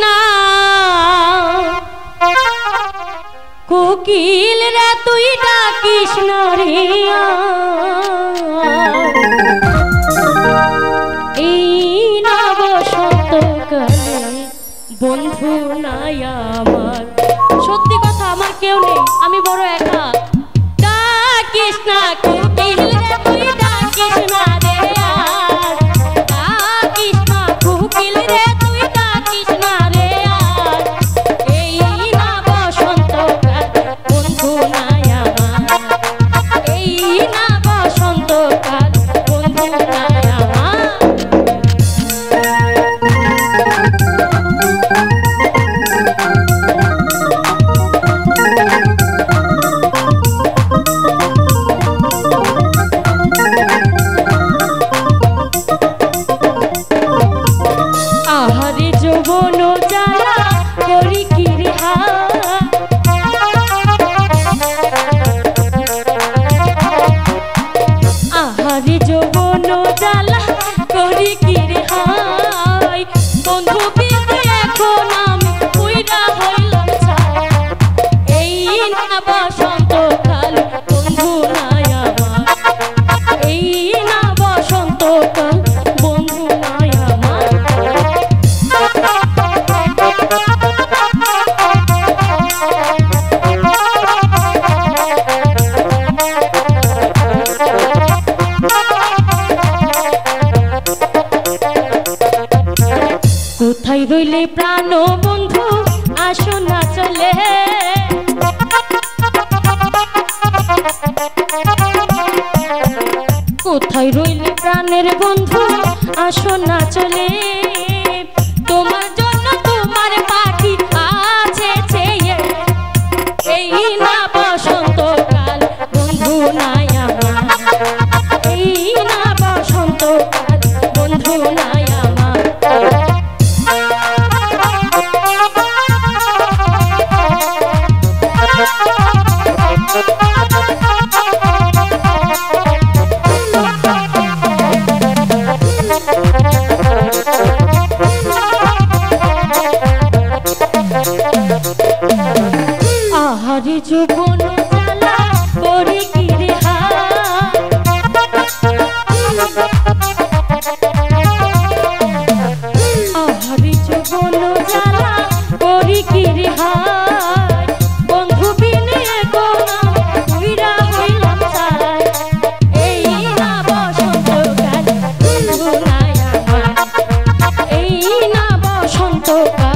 না কোকিল রে তুই ডাকিস না রে এই না বসন্তকালে বন্ধু নাই আমার। সত্যি কথা আমার কেউ নেই, আমি বড় একা। ডাকিস না কোকিল রে তুই ডাকিস না রে ডাকিস না কোকিল রে তুই ডাকিস না রে এই না বসন্তকাল বন্ধু নাই আমার এই না বসন্তকাল বন্ধু নাই আমার। আহারে যৌবন জ্বালা করি কি রে আহারে যৌবন জ্বালা করি কি রে হাই বন্ধু বিদে এখন আমি কইরা হইলাম ছাই এই না বসন্তকাল বন্ধু নাই আমার এই না বসন্তকাল বন্ধু নাই আমার। কোথায় রইলে প্রাণ বন্ধু আসো না চলে কোথায় রইলে প্রাণের বন্ধু আসো না চলে তোমার জন্য তোমার পাখি আছে চেয়ে এই না বসন্তকাল বন্ধু নাই আমার এই না বসন্তকাল বন্ধু নাই আমার। আহারে যৌবন জ্বালা করি কি রে আহারে যৌবন জ্বালা করি কি রে বন্ধু বিনে কোনা কইরা হইলাম ছাই এই না বসন্তকাল বন্ধু নাই আমার এই না বসন্তকাল